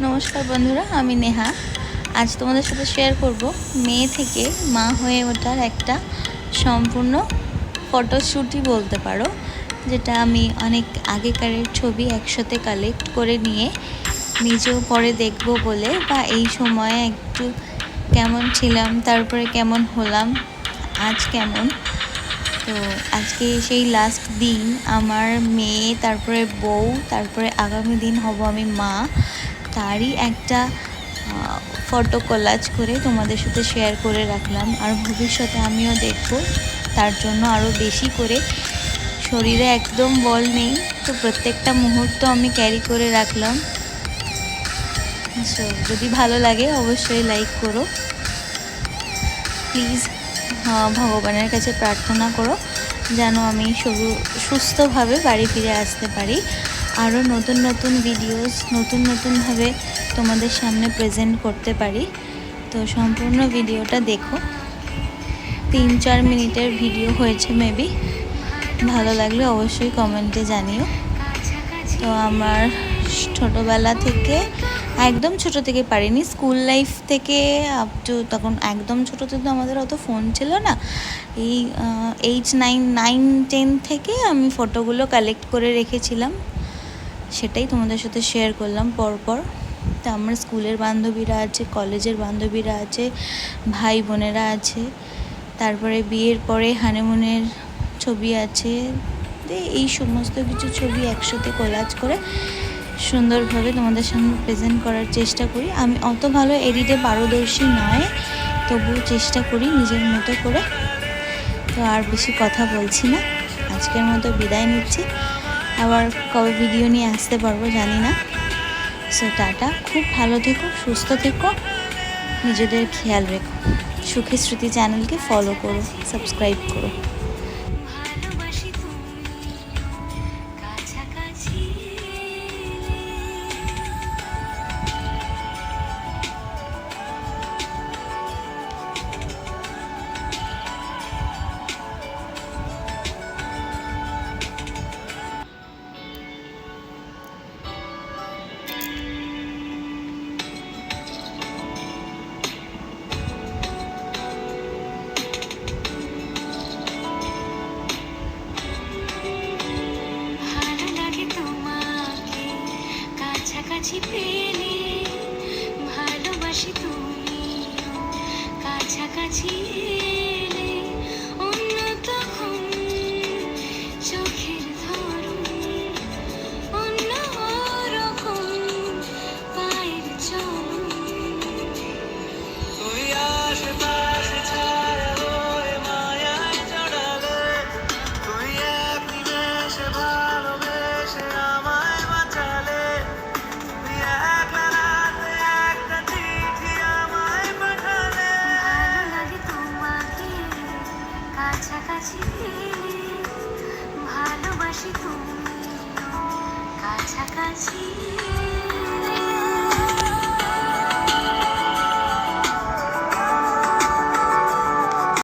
নমস্কার বন্ধুরা, আমি নেহা। আজ তোমাদের সাথে শেয়ার করব মেয়ে থেকে মা হয়ে ওঠার একটা সম্পূর্ণ ফটোশ্যুটই বলতে পারো, যেটা আমি অনেক আগেকারের ছবি একসাথে কালেক্ট করে নিয়ে নিজেও পরে দেখব বলে, বা এই সময়ে একটু কেমন ছিলাম, তারপরে কেমন হলাম, আজ কেমন। তো আজকে সেই লাস্ট দিন, আমার মেয়ে, তারপরে বউ, তারপরে আগামী দিন হব আমি মা, তারই একটা ফটো কোলাজ করে তোমাদের সাথে শেয়ার করে রাখলাম। আর ভবিষ্যতে আমিও দেখব, তার জন্য আরও বেশি করে। শরীরে একদম বল নেই, তো প্রত্যেকটা মুহূর্ত আমি ক্যারি করে রাখলাম। সো যদি ভালো লাগে অবশ্যই লাইক করো প্লিজ। ভগবানের কাছে প্রার্থনা করো যেন আমি সুস্থভাবে বাড়ি ফিরে আসতে পারি, আরও নতুন নতুন ভিডিওস নতুনভাবে তোমাদের সামনে প্রেজেন্ট করতে পারি। তো সম্পূর্ণ ভিডিওটা দেখো, 3-4 মিনিটের ভিডিও হয়েছে মেবি। ভালো লাগলে অবশ্যই কমেন্টে জানিও। তো আমার ছোটোবেলা থেকে, একদম ছোট থেকে পারিনি, স্কুল লাইফ থেকে আপ টু, তখন একদম ছোটোতে তো আমাদের অত ফোন ছিল না, এই 8, 9, 10 থেকে আমি ফটোগুলো কালেক্ট করে রেখেছিলাম, সেটাই তোমাদের সাথে শেয়ার করলাম পরপর। তো আমার স্কুলের বান্ধবীরা আছে, কলেজের বান্ধবীরা আছে, ভাই বোনেরা আছে, তারপরে বিয়ের পরে হানিমুনের ছবি আছে। এই সমস্ত কিছু ছবি একসাথে কোলাজ করে সুন্দরভাবে তোমাদের সামনে প্রেজেন্ট করার চেষ্টা করি। আমি অত ভালো এডিটে পারদর্শী নয়, তবুও চেষ্টা করি নিজের মতো করে। তো আর বেশি কথা বলছি না, আজকের মতো বিদায় নিচ্ছি। আবার কবে ভিডিও নিয়ে আসতে পারবো জানি না। সো টাটা, খুব ভালো থেকো, সুস্থ থেকো, নিজেদের খেয়াল রেখো। সুখী স্মৃতি চ্যানেলকে ফলো করো, সাবস্ক্রাইব করো। কাছাকাছি পেলে ভালোবাসি, তুমিও কাছাকাছি এলে অন্য তখন চোখের ধরন অন্য রকম, পায়ের চলন তুই আশেপাশে ছায়া হয়ে মায়ায় জড়ালে, তুই এক নিমেষে ভালোবেসে আমায় বাঁচালে, কাছাকাছি ভালোবাসি, তুমি কাছাকাছি।